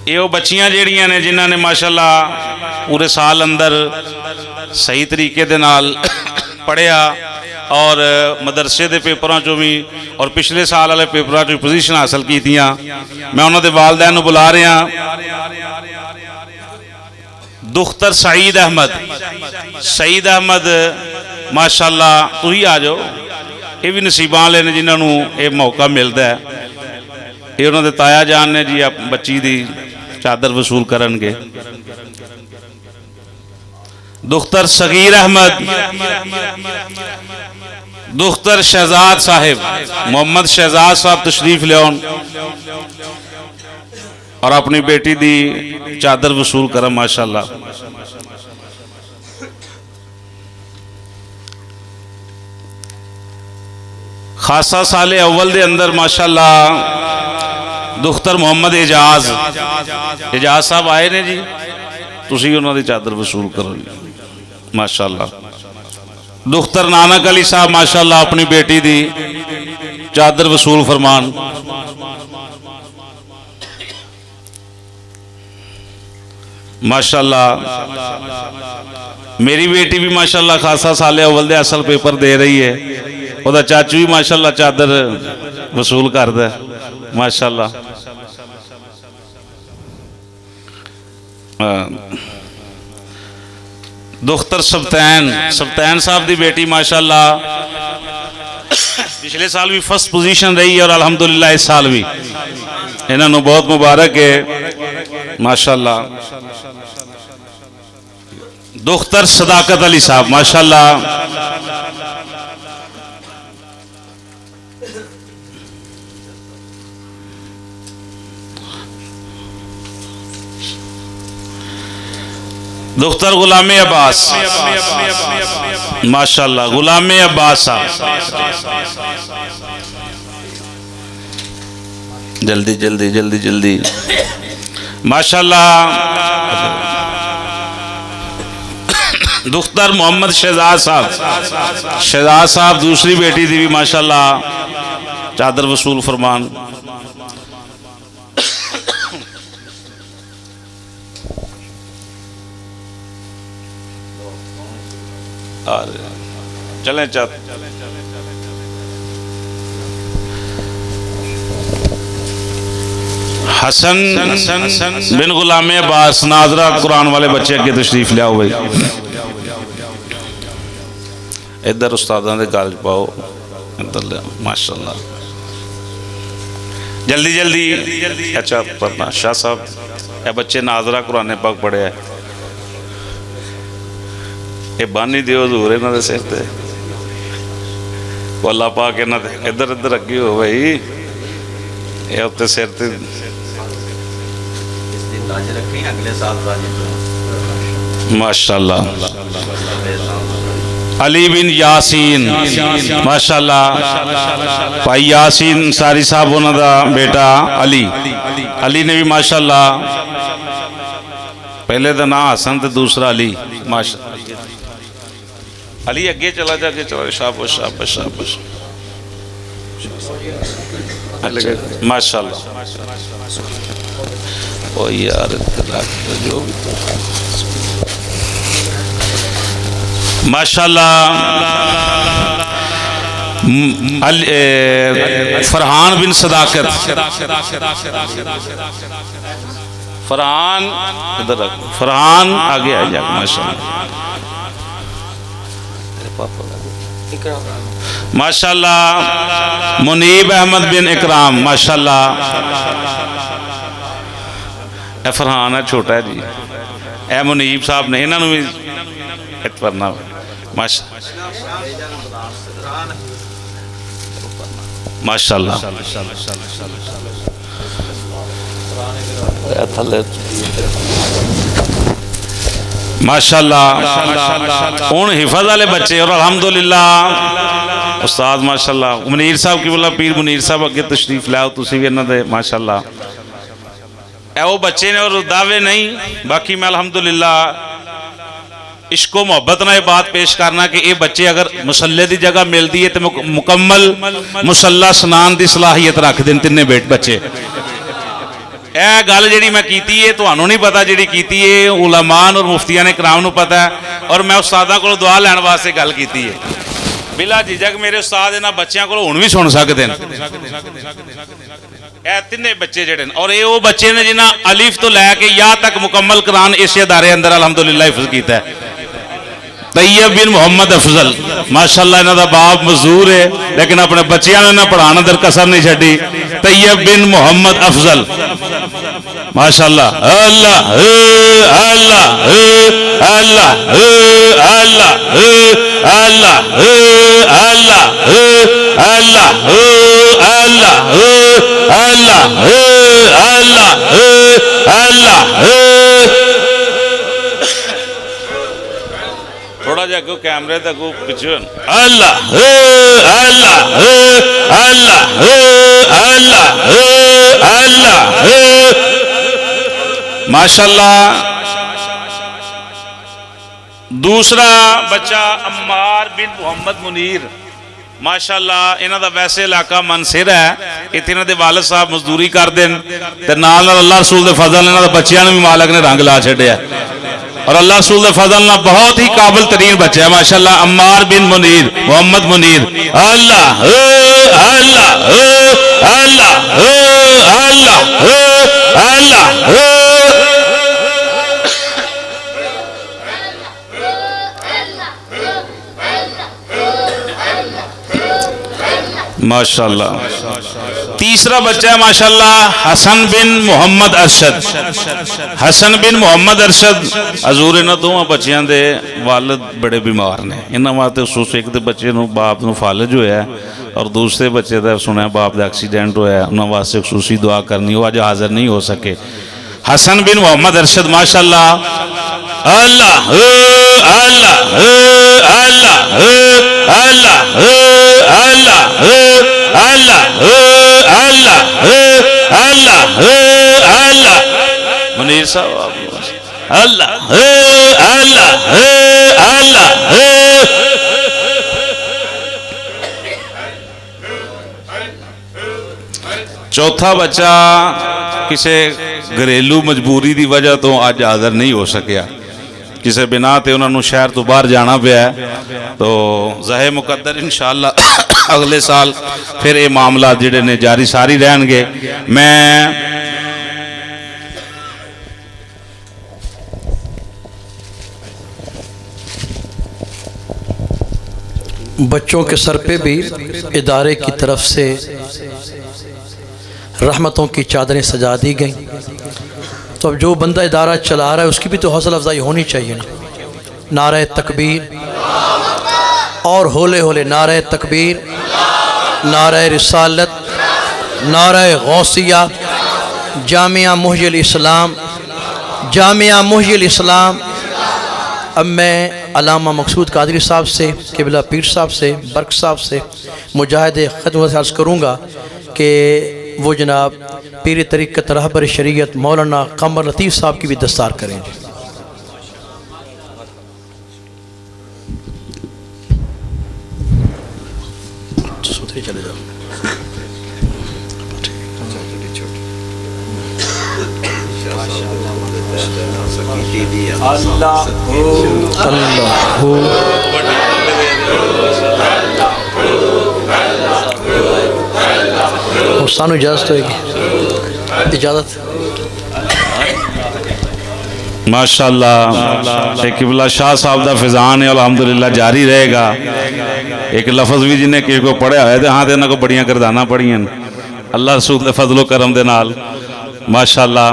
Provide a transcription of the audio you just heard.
ये बच्चियां जिहड़ियां ने जिन्हां ने माशाअल्लाह पूरे साल अंदर सही तरीके दे नाल पढ़िया और मदरसे के पेपरों चो भी और पिछले साल वाले पेपरों चो पोजीशन हासिल कीतियां। मैं उन्होंने वालदैन नूं बुला रहा दुख्तर सईद अहमद माशाअल्लाह तुसीं आ जाओ। ये भी नसीबां वाले ने जिन्होंने ये मौका मिलता है। ये उन्होंने ताया जान ने जी बच्ची की चादर वसूल करनगे। दुख्तर सगीर अहमद, दुख्तर शहजाद साहिब, मोहम्मद शहजाद साहब तशरीफ लियाओ और अपनी बेटी दी चादर वसूल कर माशाअल्लाह। खासा साले अव्वल दे अंदर माशाअल्लाह दुख्तर मोहम्मद एजाज साहब आए ने जी, तुसी उन्होंने चादर वसूल करो माशाअल्लाह। दुख्तर नानक अली साहब माशाअल्लाह अपनी बेटी दी चादर वसूल फरमान। माशाअल्लाह मेरी बेटी भी माशाअल्लाह खासा साले अव्वल दे असल पेपर दे रही है। ओदा चाचू भी माशाअल्लाह चादर वसूल करदा माशाअल्लाह। दुख्तर सब्तैन साहब की बेटी माशाअल्लाह पिछले साल भी फर्स्ट पोजीशन रही है और अल्हम्दुलिल्लाह इस साल भी इन्होंने बहुत मुबारक है माशाअल्लाह। दुख्तर सदाकत अली साहब माशाअल्लाह। दुख्तर गुलाम अब्बास माशाअल्लाह, गुलाम अब्बास साहब जल्दी जल्दी जल्दी जल्दी माशाअल्लाह। दुख्तर मोहम्मद शहजाद साहब दूसरी बेटी दी भी माशाअल्लाह चादर वसूल फरमान। चलें हसन बिन गुलाम अब्बास नाजरा कुरान वाले बच्चे अगे तशरीफ लियाओ भाई। इधर उस्तादां दे गल पाओ इधर ले माशाअल्लाह जल्दी जल्दी। अच्छा पढ़ना शाह साहब ये बच्चे नाजरा कुरान पाक पढ़े है। ये बानी दियो हजूर इन्हां दे सिर ते अल्लाह पाक इन्हां दे इधर इधर अगे हो भाई। ये उत्ते सिर ते माशाअल्लाह। अली बिन यासीन माशाअल्लाह भाई यासीन सारी साहब उन्हां दा बेटा अली ने भी माशाअल्लाह पहले दा नाम हसन ते दूसरा अली माशाअल्लाह। अली अगे चला जाके चला शाबाश शाबाश शाबाश माशाअल्लाह। ओ यार जो भी माशाअल्लाह। फरहान बिन सदाकत फरहान आगे आ जा माशाअल्लाह माशाअल्लाह। मुनीब अहमद बिन इकराम माशाअल्लाह। फरहान है छोटा है जी, ए मुनीब साहब ने इन्होंने भी पढ़ना माशाअल्लाह। माशाअल्लाह हुण हिफज वाले बच्चे और अल्हम्दुलिल्लाह उस्ताद माशाअल्लाह मुनीर साहब की बोला पीर मुनीर साहब अगे तशरीफ लाओ तुसी भी इन्हां दे माशाअल्लाह। ए वो बच्चे ने और दावे नहीं बाकी मैं अल्हम्दुलिल्लाह इश्को मोहब्बत ना ये बात पेश करना कि ये बच्चे अगर मुसल्ले की जगह मिलती है तो मुकम्मल मुसल्ला स्नान की सलाहियत रख दें। तिन्ने बच्चे यह गल जी मैं की है तुहानू नहीं पता, जी की है उलमान और मुफ्तिया ने कराम नू पता है, और मैं उस्तादा को दुआ लैण वास्ते गल की है। बिला झिझक मेरे उस्ताद इन्हां बच्चों को हुण भी सुन सकते हैं। यह तिने बच्चे जिहड़े ने, और ये वो बच्चे ने जिन्हां अलिफ तो लैके या तक मुकम्मल कुरान इस इदारे अंदर अलहमदुलिल्लाह हिफ्ज़ कीता है। तैयब बिन मोहम्मद अफजल माशाअल्लाह, इन्हां दा बाप मजदूर है लेकिन अपने बच्चों ने पढ़ाने अंदर कसर नहीं छड्डी। तैयब बिन मोहम्मद अफजल माशाअल्लाह। अल्लाह अल्लाह अल्लाह अल्लाह अल्लाह अल्लाह अल्लाह अल्लाह अल्लाह अल्लाह अल्लाह। थोड़ा जा को कैमरे तक पिछे। अल्लाह अल्लाह अल्लाह अल्लाह अल्लाह माशाअल्लाह। दूसरा बच्चा अम्मार बिन मोहम्मद मुनीर माशाअल्लाह, इन्हां दा वैसे इलाका मनसिर है, इत्थे इन्हां दे वालिद साहब मजदूरी करदे न ते नाल नाल अल्लाह रसूल दे फजल इन्हां दे बच्चियां नूं भी मालक ने रंग ला छड्डिया, और अल्लाह रसूल दे फजल नाल बहुत ही काबिल तरीन बच्चा है माशाअल्लाह। अम्मार बिन मुनीर मोहम्मद मुनीर। अल्लाह अल्लाह अल्लाह अल्लाह अल्लाह। माशाअल्लाह। तीसरा बच्चा है माशाअल्लाह हसन बिन मोहम्मद अरशद। हसन बिन मोहम्मद अरशद हजूर इन्हां दोवां बच्चियां दे वालिद बड़े बीमार ने, इन्हां वास्ते खुसूस एक दे बच्चे नूं बाप नूं फालज होया और दूसरे बच्चे दा सुनया बाप दा एक्सीडेंट होया, उन्हां वास्ते खुसूसी दुआ करनी, वो अज हाजिर नहीं हो सके। हसन बिन मोहम्मद अरशद माशाअल्लाह। अल्लाह अल्लाह अल्लाह अल्लाह अल्लाह अल्लाह अल्लाह अल्लाह अल्लाह। मुनीर साहब अल्लाह अल्लाह अल्लाह। चौथा बच्चा किसी घरेलू मजबूरी की वजह तो अज हाजिर नहीं हो सकिया, किसी बिना ते उन्होंने शहर तो बाहर जाना पाया, तो ज़ाहिर मुकद्दर इंशाअल्लाह अगले साल फिर ये मामला जिहड़े ने जारी सारी रहणगे। मैं बच्चों के सर पे भी इदारे की तरफ से रहमतों की चादरें सजा दी गई, तो अब जो बंदा इदारा चला रहा है उसकी भी तो हौसला अफजाई होनी चाहिए ना। नारे तकबीर और होले होले नारे तकबीर, नारे रिसालत, नारे गौसिया, जामिया मुहय्यिल इस्लाम, जामिया मुहय्यिल इस्लाम। अब मैं अल्लामा मकसूद कादरी साहब से, किबला पीर साहब से, बर्क साहब से मुजाहिद खिदमत अर्ज़ करूँगा कि वो जनाब पीर तरीक़त रहबर शरीयत मौलाना कमर लतीफ़ साहब की भी दस्तार करेंगे। चले जाओ। सानू इजाजत होगी, इजाजत। माशाअल्लाह शेख किबला शाह साहब का फिजान है अल्हम्दुलिल्लाह जारी रहेगा। एक लफज भी जिन्हें किसी को पढ़िया है तो हाँ तो इन्होंने को बड़ियां करदाना पढ़ियां अल्लाह रसूल के फजलो करम दे नाल माशाअल्लाह।